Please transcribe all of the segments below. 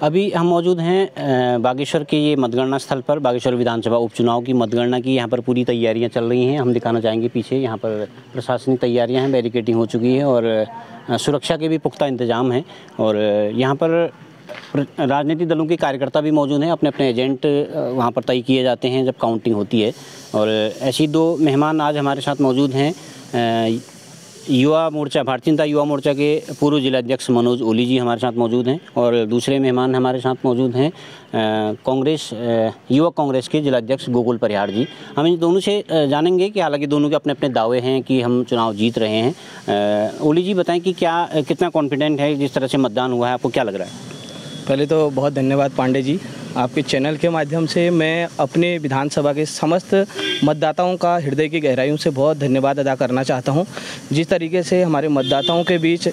अभी हम मौजूद हैं बागेश्वर के ये मतगणना स्थल पर। बागेश्वर विधानसभा उपचुनाव की मतगणना की यहाँ पर पूरी तैयारियाँ चल रही हैं। हम दिखाना चाहेंगे पीछे, यहाँ पर प्रशासनिक तैयारियाँ हैं, बैरिकेडिंग हो चुकी है और सुरक्षा के भी पुख्ता इंतजाम हैं। और यहाँ पर राजनीतिक दलों के कार्यकर्ता भी मौजूद हैं, अपने अपने एजेंट वहाँ पर तय किए जाते हैं जब काउंटिंग होती है। और ऐसी दो मेहमान आज हमारे साथ मौजूद हैं। युवा मोर्चा, भारतीय जनता युवा मोर्चा के पूर्व जिलाध्यक्ष मनोज ओली जी हमारे साथ मौजूद हैं और दूसरे मेहमान हमारे साथ मौजूद हैं कांग्रेस युवा कांग्रेस के जिलाध्यक्ष गोकुल परिहार जी। हम इन दोनों से जानेंगे कि हालांकि दोनों के अपने अपने दावे हैं कि हम चुनाव जीत रहे हैं। ओली जी बताएं कि कितना कॉन्फिडेंट है, जिस तरह से मतदान हुआ है आपको क्या लग रहा है? पहले तो बहुत धन्यवाद पांडे जी, आपके चैनल के माध्यम से मैं अपने विधानसभा के समस्त मतदाताओं का हृदय की गहराइयों से बहुत धन्यवाद अदा करना चाहता हूं। जिस तरीके से हमारे मतदाताओं के बीच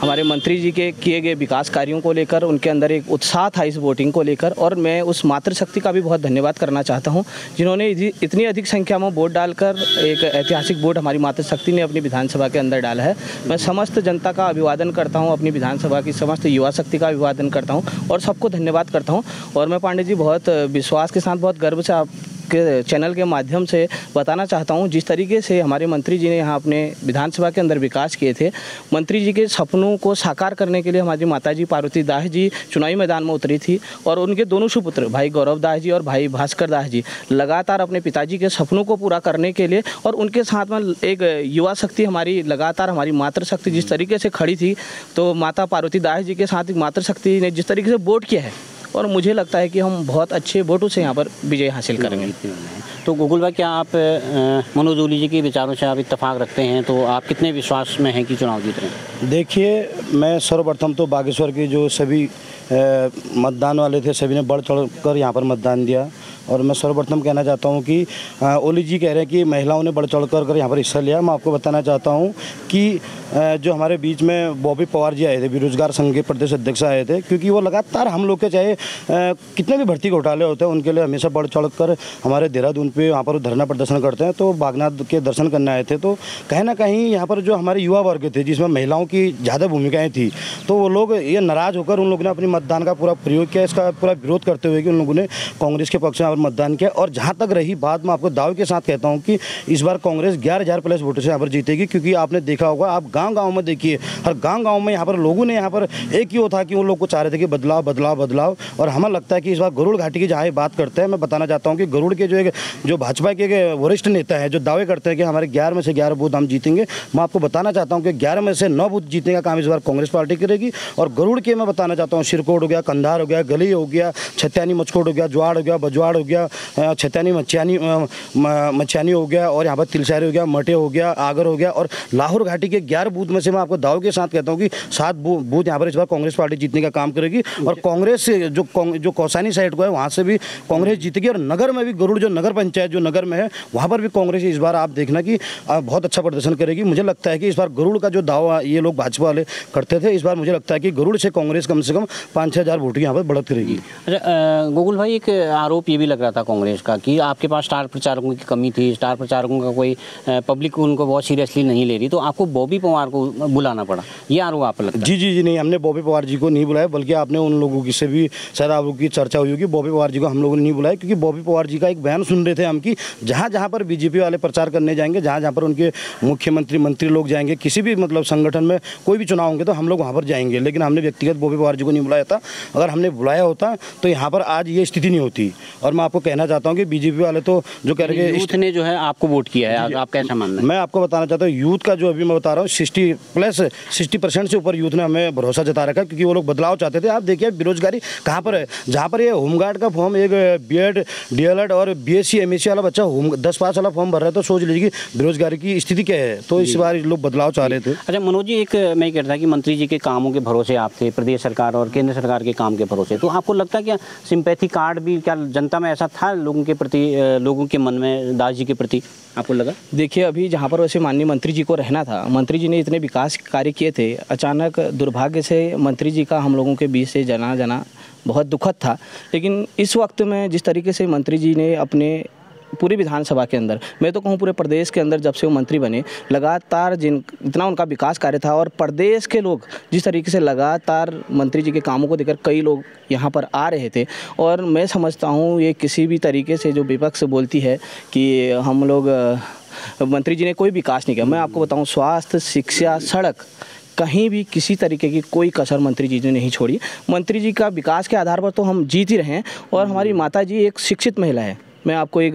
हमारे मंत्री जी के किए गए विकास कार्यों को लेकर उनके अंदर एक उत्साह था इस वोटिंग को लेकर, और मैं उस मातृशक्ति का भी बहुत धन्यवाद करना चाहता हूं जिन्होंने इतनी अधिक संख्या में वोट डालकर एक ऐतिहासिक वोट हमारी मातृशक्ति ने अपनी विधानसभा के अंदर डाला है। मैं समस्त जनता का अभिवादन करता हूं, अपनी विधानसभा की समस्त युवा शक्ति का अभिवादन करता हूं और सबको धन्यवाद करता हूँ। और मैं पांडे जी बहुत विश्वास के साथ, बहुत गर्व से के चैनल के माध्यम से बताना चाहता हूं, जिस तरीके से हमारे मंत्री जी ने यहाँ अपने विधानसभा के अंदर विकास किए थे, मंत्री जी के सपनों को साकार करने के लिए हमारी माताजी पार्वती दास जी चुनावी मैदान में उतरी थी और उनके दोनों सुपुत्र भाई गौरव दास जी और भाई भास्कर दास जी लगातार अपने पिताजी के सपनों को पूरा करने के लिए, और उनके साथ में एक युवा शक्ति हमारी लगातार हमारी मातृशक्ति जिस तरीके से खड़ी थी, तो माता पार्वती दास जी के साथ मातृशक्ति ने जिस तरीके से वोट किया है, और मुझे लगता है कि हम बहुत अच्छे वोटों से यहाँ पर विजय हासिल करेंगे। तो गोकुल भाई, क्या आप मनोज ओली जी के विचारों से आप इत्तेफाक रखते हैं? तो आप कितने विश्वास में हैं कि चुनाव जीत रहे हैं? देखिए, मैं सर्वप्रथम तो बागेश्वर के जो सभी मतदान वाले थे सभी ने बढ़ चढ़ कर यहाँ पर मतदान दिया, और मैं सर्वप्रथम कहना चाहता हूँ कि ओली जी कह रहे हैं कि महिलाओं ने बढ़ चढ़ कर यहाँ पर हिस्सा लिया। मैं आपको बताना चाहता हूँ कि जो हमारे बीच में बॉबी पवार जी आए थे, बेरोजगार संघ के प्रदेश अध्यक्ष आए थे, क्योंकि वो लगातार हम लोग के चाहे कितने भी भर्ती घोटाले होते हैं उनके लिए हमेशा बढ़ चढ़ कर हमारे देहरादून पे वहाँ पर धरना प्रदर्शन करते हैं। तो बागनाथ के दर्शन करने आए थे, तो कहीं ना कहीं यहाँ पर जो हमारे युवा वर्ग थे जिसमें महिलाओं की ज़्यादा भूमिकाएँ थी, तो वो लोग ये नाराज़ होकर उन लोगों ने अपनी मतदान का पूरा प्रयोग किया, इसका पूरा विरोध करते हुए कि उन लोगों ने कांग्रेस के पक्ष में मतदान किया। और जहाँ तक रही बात, मैं आपको दावे के साथ कहता हूँ कि इस बार कांग्रेस 11,000 प्लस वोटों से यहाँ पर जीतेगी, क्योंकि आपने देखा होगा, आप गांव-गांव में देखिए, हर गांव-गांव में यहाँ पर लोगों ने यहाँ पर एक ही वो था कि उन लोग को चाह रहे थे कि बदलाव बदलाव बदलाव। और हमें लगता है कि इस बार गरुड़ घाटी की जहाँ बात करते हैं, मैं बताना चाहता हूँ कि गरुड़ के जो भाजपा के वरिष्ठ नेता हैं जो दावे करते हैं कि हमारे 11 में से 11 बूथ हम जीतेंगे, मैं आपको बताना चाहता हूँ कि 11 में से 9 बूथ जीतने का काम इस बार कांग्रेस पार्टी करेगी। और गरुड़ के मैं बताना चाहता हूँ, शिरकोट हो गया, कंधार हो गया, गली हो गया, छत्यानी मचकोट हो गया, ज्वाड़ हो गया, बजवाड़ हो गया, छत्यानी मच्छियानी हो गया, और यहाँ पर तिलसारी हो गया, मटे हो गया, आगर हो गया, और लाहौर घाटी के 11 बूथ में से मैं आपको दावे के साथ कहता हूँ कि 7 बूथ यहाँ पर इस बार कांग्रेस पार्टी जीतने का काम करेगी। और कांग्रेस से जो कौसानी साइड को है वहाँ से भी कांग्रेस जीतेगी, और नगर में भी गरुड़ जो नगर पंचायत जो नगर में है वहाँ पर भी कांग्रेस इस बार आप देखना कि बहुत अच्छा प्रदर्शन करेगी। मुझे लगता है कि इस बार गरुड़ का जो दावा ये लोग भाजपा वाले करते थे, इस बार मुझे लगता है कि गरुड़ से कांग्रेस कम से कम 5-6 हज़ार वोट यहाँ पर बढ़त करेगी। अच्छा गोकुल भाई, एक आरोप ये भी लग रहा था कांग्रेस का कि आपके पास स्टार प्रचारकों की कमी थी, स्टार प्रचारकों का कोई पब्लिक उनको बहुत सीरियसली नहीं ले रही, तो आपको बॉबी पवार को बुलाना पड़ा, ये आरोप आप लगता है? जी नहीं, हमने बॉबी पवार जी को नहीं बुलाया, बल्कि आपने उन लोगों की से भी शायद आप लोगों की चर्चा हुई होगी, बॉबी पवार जी को हम लोगों ने नहीं बुलाया, क्योंकि बॉबी पवार जी का एक बयान सुन रहे थे हम कि जहाँ पर बीजेपी वाले प्रचार करने जाएंगे, जहाँ पर उनके मुख्यमंत्री मंत्री लोग जाएंगे, किसी भी मतलब संगठन में कोई भी चुनाव होंगे तो हम लोग वहाँ पर जाएंगे, लेकिन हमने व्यक्तिगत बॉबी पवार जी को नहीं बुलाया था। अगर हमने बुलाया होता तो यहाँ पर आज ये स्थिति नहीं होती। और मैं आपको कहना चाहता हूँ कि बीजेपी वाले तो जो कह रहे हैं यूथ ने जो है आपको वोट किया है, आप कैसा मानना है? मैं आपको बताना चाहता हूँ, यूथ का जो अभी मैं बता रहा हूँ 60% से ऊपर यूथ ने हमें भरोसा जता रखा, क्योंकि वो लोग बदलाव चाहते थे। आप देखिए बेरोजगारी कहाँ पर है, जहाँ पर ये होमगार्ड का फॉर्म एक बीएड डीएलएड और बीएससी एमएससी वाला बच्चा 10 पास वाला फॉर्म भर रहा है, तो सोच लीजिए कि बेरोजगारी की स्थिति क्या है। तो इस बार लोग बदलाव चाह रहे थे। अच्छा मनोज जी, एक मैं कह रहा था कि मंत्री जी के कामों के भरोसे आप थे, प्रदेश सरकार और केंद्र सरकार के काम के भरोसे, तो आपको लगता है क्या सिंपैथी कार्ड भी क्या जनता में ऐसा था लोगों के प्रति, लोगों के मन में दास जी के प्रति आपको लगा? देखिए, अभी जहाँ पर वैसे माननीय मंत्री जी को रहना था, मंत्री जी ने इतने विकास कार्य किए थे, अचानक दुर्भाग्य से मंत्री जी का हम लोगों के बीच से जाना बहुत दुखद था। लेकिन इस वक्त में जिस तरीके से मंत्री जी ने अपने पूरी विधानसभा के अंदर, मैं तो कहूँ पूरे प्रदेश के अंदर जब से वो मंत्री बने, लगातार इतना उनका विकास कार्य था और प्रदेश के लोग जिस तरीके से लगातार मंत्री जी के कामों को देखकर कई लोग यहाँ पर आ रहे थे। और मैं समझता हूँ ये किसी भी तरीके से जो विपक्ष बोलती है कि हम लोग मंत्री जी ने कोई विकास नहीं किया, मैं आपको बताऊँ स्वास्थ्य, शिक्षा, सड़क, कहीं भी किसी तरीके की कोई कसर मंत्री जी ने नहीं छोड़ी। मंत्री जी का विकास के आधार पर तो हम जीत ही रहे हैं। और हमारी माता जी एक शिक्षित महिला है। मैं आपको एक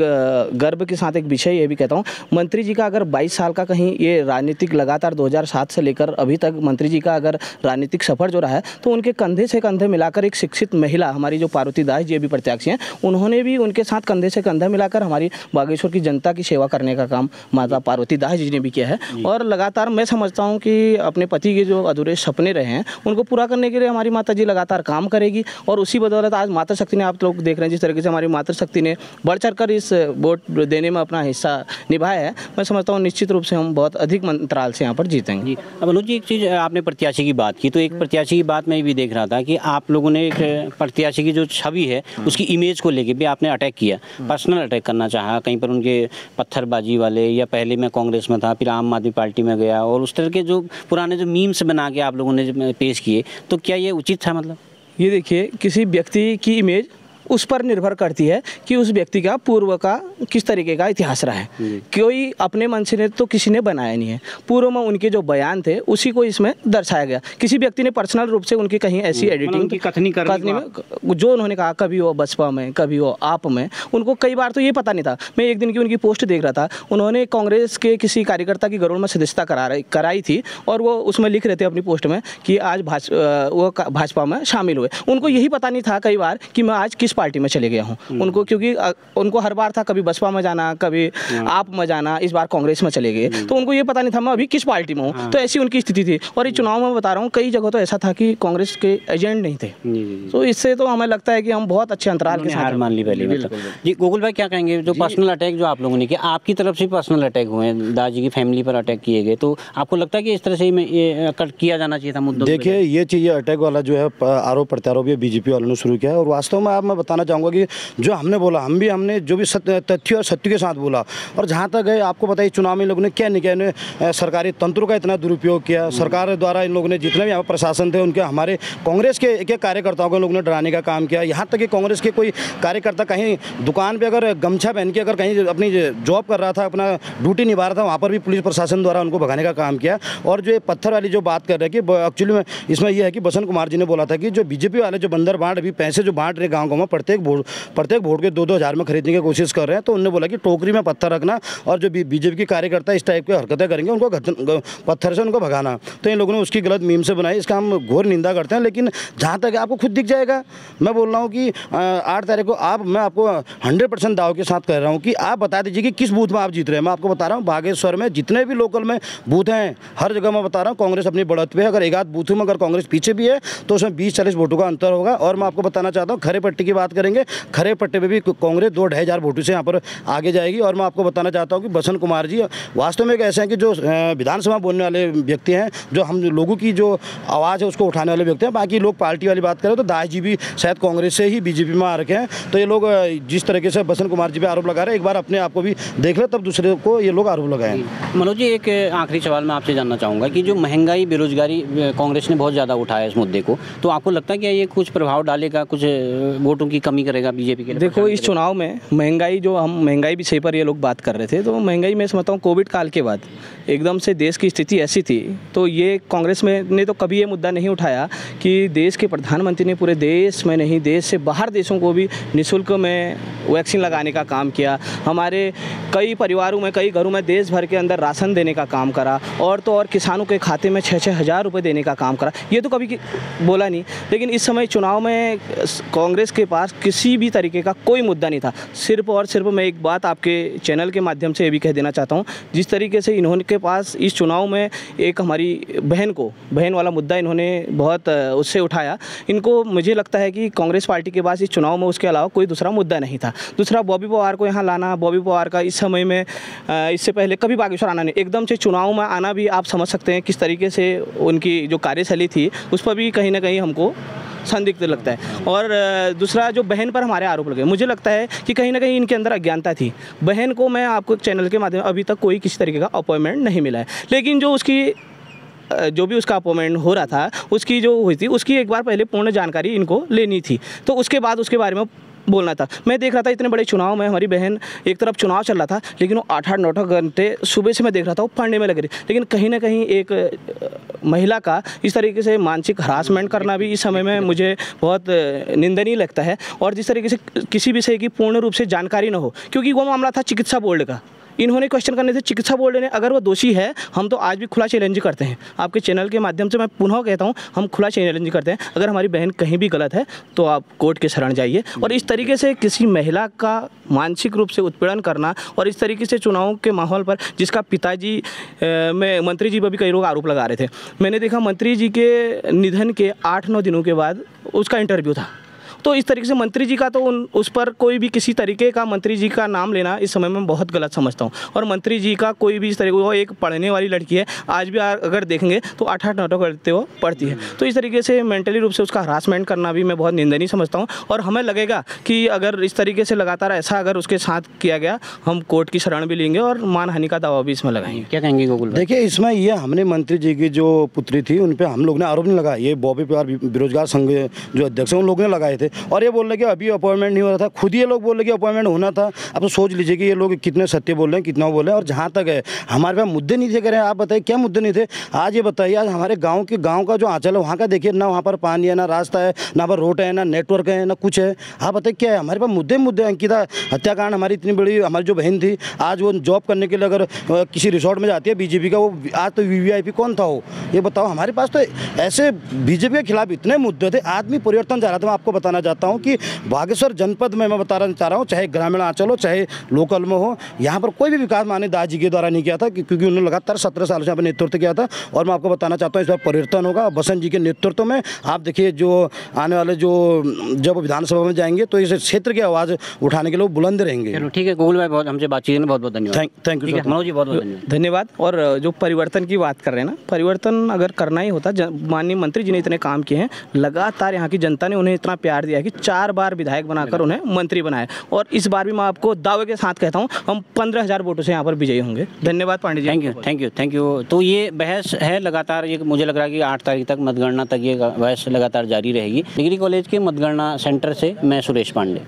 गर्व के साथ एक विषय ये भी कहता हूँ, मंत्री जी का अगर 22 साल का कहीं ये राजनीतिक लगातार 2007 से लेकर अभी तक मंत्री जी का अगर राजनीतिक सफर जो रहा है, तो उनके कंधे से कंधे मिलाकर एक शिक्षित महिला हमारी जो पार्वती दास जी भी प्रत्याशी हैं, उन्होंने भी उनके साथ कंधे से कंधा मिलाकर हमारी बागेश्वर की जनता की सेवा करने का काम माता पार्वती दास जी ने भी किया है। और लगातार मैं समझता हूँ कि अपने पति के जो अधूरे सपने रहे हैं उनको पूरा करने के लिए हमारी माता जी लगातार काम करेगी। और उसी बदौलत आज माता शक्ति ने, आप लोग देख रहे हैं जिस तरीके से हमारी माता शक्ति ने बढ़ चढ़कर इस वोट देने में अपना हिस्सा निभाया है, मैं समझता हूँ निश्चित रूप से हम बहुत अधिक अंतराल से यहाँ पर जीतेंगे। जी, अब अनुज जी, एक चीज़ आपने प्रत्याशी की बात की, तो एक प्रत्याशी की बात मैं भी देख रहा था कि आप लोगों ने एक प्रत्याशी की जो छवि है उसकी इमेज को लेके भी आपने अटैक किया, पर्सनल अटैक करना चाहा, कहीं पर उनके पत्थरबाजी वाले, या पहले मैं कांग्रेस में था फिर आम आदमी पार्टी में गया, और उस तरह के जो पुराने जो मीम्स बना के आप लोगों ने पेश किए, तो क्या ये उचित था? मतलब ये देखिए, किसी व्यक्ति की इमेज उस पर निर्भर करती है कि उस व्यक्ति का पूर्व का किस तरीके का इतिहास रहा है। कोई अपने मन से तो किसी ने बनाया नहीं है, पूर्व में उनके जो बयान थे उसी को इसमें दर्शाया गया। किसी व्यक्ति ने पर्सनल रूप से उनकी कहीं ऐसी एडिटिंग कथनी में जो उन्होंने कहा, कभी वो बसपा में, कभी वो आप में, उनको कई बार तो ये पता नहीं था। मैं एक दिन की उनकी पोस्ट देख रहा था, उन्होंने कांग्रेस के किसी कार्यकर्ता की गरुड़ में सदस्यता कराई थी, और वो उसमें लिख रहे थे अपनी पोस्ट में कि आज वो भाजपा में शामिल हुए। उनको यही पता नहीं था कई बार कि मैं आज किस पार्टी में चले गया हूँ। उनको, क्योंकि उनको हर बार था कभी बसपा में जाना, कभी आप में जाना, इस बार कांग्रेस में चले गए, तो उनको ये पता नहीं था मैं अभी किस पार्टी में हूँ। तो ऐसी उनकी स्थिति थी। और इस चुनाव में बता रहा हूँ, कई जगह तो ऐसा था कि कांग्रेस के एजेंट नहीं थे। तो इससे तो हमें लगता है कि हम बहुत अच्छे अंतराल के साथ हार मान ली पहले। जी, गोकुल भाई क्या कहेंगे, जो पर्सनल अटैक जो आप लोगों ने किया, आपकी तरफ से पर्सनल अटैक हुए हैं, दादी की फैमिली पर अटैक किए गए, तो आपको लगता है कि इस तरह से ये किया जाना चाहिए था मुद्दों? देखिए, ये चीज़ अटैक वाला जो है आरोप प्रत्यारोप ये बीजेपी वालों ने शुरू किया है। और वास्तव में आप मैं बताना चाहूँगा कि जो हमने बोला, हमने जो भी तथ्य और सत्य के साथ बोला। और जहाँ तक है, आपको पता है चुनाव में इन लोगों ने क्या नहीं किया, इन्होंने सरकारी तंत्रों का इतना दुरुपयोग किया। सरकार द्वारा इन लोगों ने जितने भी यहाँ प्रशासन थे उनके, हमारे कांग्रेस के एक कार्यकर्ताओं को इन लोगों ने डराने का काम किया। यहाँ तक कि कांग्रेस के कोई कार्यकर्ता कहीं दुकान पर अगर गमछा पहन के अगर कहीं अपनी जॉब कर रहा था, अपना ड्यूटी निभा रहा था, वहाँ पर भी पुलिस प्रशासन द्वारा उनको भगाने का काम किया। और जो पत्थर वाली जो बात कर रहे हैं कि एक्चुअली में इसमें यह है कि बसंत कुमार जी ने बोला था कि जो बीजेपी वाले जो बंदर बांट अभी पैसे जो बांट रहे गाँव में, प्रत्येक वोट के 2-2 हज़ार में खरीदने की कोशिश कर रहे हैं, तो उन्होंने बोला कि टोकरी में पत्थर रखना, और जो बीजेपी के कार्यकर्ता इस टाइप की हरकतें करेंगे उनको पत्थर से उनको भगाना। तो इन लोगों ने उसकी गलत मीम से बनाई, इसका हम घोर निंदा करते हैं। लेकिन जहाँ तक आपको खुद दिख जाएगा, मैं बोल रहा हूँ कि 8 तारीख को मैं आपको 100% दाव के साथ कह रहा हूँ कि आप बता दीजिए कि किस बूथ में आप जीत रहे हैं। मैं आपको बता रहा हूँ, बागेश्वर में जितने भी लोकल में बूथ हैं, हर जगह मैं बता रहा हूँ कांग्रेस अपनी बढ़त पे है। अगर एक आध बूथ में अगर कांग्रेस पीछे भी है तो उसमें 20-40 वोटों का अंतर होगा। और मैं आपको बताना चाहता हूँ, खरे पट्टी की बात करेंगे, खरे पट्टे पे भी कांग्रेस 2-2.5 हज़ार वोटों से यहाँ पर आगे जाएगी। और मैं आपको बताना चाहता हूँ कि बसंत कुमार जी वास्तव में एक ऐसे हैं कि जो विधानसभा बोलने वाले व्यक्ति हैं, जो हम लोगों की जो आवाज़ है उसको उठाने वाले व्यक्ति हैं। बाकी लोग पार्टी वाली बात करें तो दास जी भी शायद कांग्रेस से ही बीजेपी में आ रखे हैं। तो ये लोग जिस तरीके से बसंत कुमार जी पे आरोप लगा रहे हैं, एक बार अपने आप को भी देख ले, तब दूसरे को ये लोग आरोप लगाएं। मनोज जी, एक आखिरी सवाल मैं आपसे जानना चाहूँगा कि जो महंगाई, बेरोजगारी कांग्रेस ने बहुत ज़्यादा उठाया इस मुद्दे को, तो आपको लगता है कि ये कुछ प्रभाव डालेगा, कुछ वोटों की कमी करेगा बीजेपी के लिए? देखो, इस चुनाव में महंगाई, जो हम महंगाई विषय पर ये लोग बात कर रहे थे, तो महंगाई मैं समझता हूँ कोविड काल के बाद एकदम से देश की स्थिति ऐसी थी, तो ये कांग्रेस में ने तो कभी ये मुद्दा नहीं उठाया कि देश के प्रधानमंत्री ने पूरे देश में नहीं, देश से बाहर देशों को भी निःशुल्क में वैक्सीन लगाने का काम किया। हमारे कई परिवारों में, कई घरों में देश भर के अंदर राशन देने का काम करा, और तो और किसानों के खाते में 6-6 हज़ार रुपये देने का काम करा। ये तो कभी बोला नहीं। लेकिन इस समय चुनाव में कांग्रेस के पास किसी भी तरीके का कोई मुद्दा नहीं था। सिर्फ और सिर्फ मैं एक बात आपके चैनल के माध्यम से ये भी कह देना चाहता हूँ, जिस तरीके से इन्होंने के पास इस चुनाव में एक हमारी बहन वाला मुद्दा इन्होंने बहुत उससे उठाया, इनको मुझे लगता है कि कांग्रेस पार्टी के पास इस चुनाव में उसके अलावा कोई दूसरा मुद्दा नहीं था। दूसरा, बॉबी पवार को यहाँ लाना, बॉबी पवार का इस समय में इससे पहले कभी बागेश्वर आना नहीं, एकदम से चुनाव में आना भी आप समझ सकते हैं किस तरीके से उनकी जो कार्यशैली थी, उस पर भी कहीं ना कहीं हमको संदिग्ध लगता है। और दूसरा जो बहन पर हमारे आरोप लगे, मुझे लगता है कि कहीं ना कहीं इनके अंदर अज्ञानता थी। बहन को मैं आपको चैनल के माध्यम अभी तक कोई किसी तरीके का अपॉइंटमेंट नहीं मिला है, लेकिन जो भी उसका अपॉइंटमेंट हो रहा था, उसकी जो हुई थी उसकी एक बार पहले पूर्ण जानकारी इनको लेनी थी, तो उसके बाद उसके बारे में बोलना था। मैं देख रहा था इतने बड़े चुनाव में हमारी बहन, एक तरफ चुनाव चल रहा था लेकिन वो 8-9 घंटे सुबह से मैं देख रहा था वो पढ़ने में लग रही, लेकिन कहीं ना कहीं एक महिला का इस तरीके से मानसिक हरासमेंट करना भी इस समय में मुझे बहुत निंदनीय लगता है। और जिस तरीके से किसी विषय की पूर्ण रूप से जानकारी न हो, क्योंकि वो मामला था चिकित्सा बोर्ड का, इन्होंने क्वेश्चन करने थे चिकित्सा बोर्ड ने, अगर वो दोषी है हम तो आज भी खुला चैलेंज करते हैं। आपके चैनल के माध्यम से मैं पुनः कहता हूँ, हम खुला चैलेंज करते हैं, अगर हमारी बहन कहीं भी गलत है तो आप कोर्ट के शरण जाइए। और इस तरीके से किसी महिला का मानसिक रूप से उत्पीड़न करना और इस तरीके से चुनाव के माहौल पर, जिसका पिताजी में मंत्री जी पर भी कई लोग आरोप लगा रहे थे, मैंने देखा मंत्री जी के निधन के 8-9 दिनों के बाद उसका इंटरव्यू था। तो इस तरीके से मंत्री जी का तो उस पर कोई भी किसी तरीके का मंत्री जी का नाम लेना इस समय में बहुत गलत समझता हूँ। और मंत्री जी का कोई भी इस तरीके, वो एक पढ़ने वाली लड़की है, आज भी अगर देखेंगे तो 8-9 करते वो पढ़ती है, तो इस तरीके से मेंटली रूप से उसका हरासमेंट करना भी मैं बहुत निंदनीय समझता हूँ। और हमें लगेगा कि अगर इस तरीके से लगातार ऐसा अगर उसके साथ किया गया, हम कोर्ट की शरण भी लेंगे और मानहानि का दावा भी इसमें लगाएंगे। क्या कहेंगे गोकुल भाई? देखिए, इसमें ये हमने मंत्री जी की जो पुत्री थी उन पे हम लोग ने आरोप नहीं लगाया, ये बॉबी प्यार बेरोजगार संघ जो अध्यक्ष हैं उन लोगों ने लगाए थे। और ये बोल रहे कि अभी अपॉइंटमेंट नहीं हो रहा था, खुद ये लोग बोल रहे कि अपॉइंटमेंट होना था। अब तो सोच लीजिए कि ये लोग कितने सत्य बोल रहे हैं, कितना बोल रहे हैं। और जहाँ तक है हमारे पास मुद्दे नहीं थे, कह रहे हैं आप बताइए क्या मुद्दे नहीं थे। आज ये बताइए, आज हमारे गाँव का जो आंचल है वहाँ का देखिए, ना वहाँ पर पानी है, ना रास्ता है, ना पर रोड है, ना नेटवर्क है, ना कुछ है। आप बताइए क्या है हमारे पास मुद्दे। अंकिता हत्याकांड, हमारी इतनी बड़ी हमारी जो बहन थी, आज वो जॉब करने के लिए अगर किसी रिसोर्ट में जाती है बीजेपी का, वो आज तो वीवीआईपी कौन था वो, ये बताओ। हमारे पास तो ऐसे बीजेपी के खिलाफ इतने मुद्दे थे, आदमी परिवर्तन जा रहा था। मैं आपको बताना चाहता हूँ कि बागेश्वर जनपद में मैं बता चाह रहा हूँ, चाहे ग्रामीण आंचल हो चाहे लोकल में हो, यहाँ पर कोई भी विकास माननीय दादाजी के द्वारा नहीं किया था, क्योंकि उन्होंने लगातार 17 सालों से यहाँ पर नेतृत्व किया था। और मैं आपको बताना चाहता हूँ इस बार परिवर्तन होगा बसंत जी के नेतृत्व में। आप देखिए जो आने वाले जब विधानसभा में जाएंगे तो इस क्षेत्र की आवाज़ उठाने के लिए बुलंद रहेंगे। चलो ठीक है गोकुल भाई, बहुत हमसे बातचीत में बहुत धन्यवाद। थैंक यू मनोज जी, बहुत धन्यवाद। और जो परिवर्तन की बात कर रहे हैं ना, परिवर्तन अगर करना ही होता, माननीय मंत्री जी ने इतने काम किए हैं, लगातार यहाँ की जनता ने उन्हें इतना प्यार दिया है कि 4 बार विधायक बनाकर उन्हें मंत्री बनाया। और इस बार भी मैं आपको दावे के साथ कहता हूँ, हम 15,000 वोटों से यहाँ पर विजयी होंगे। धन्यवाद पांडे जी। Thank you. तो ये बहस है लगातार, ये मुझे लग रहा है कि 8 तारीख तक मतगणना तक ये बहस लगातार जारी रहेगी। डिग्री कॉलेज के मतगणना सेंटर से मैं सुरेश पांडे।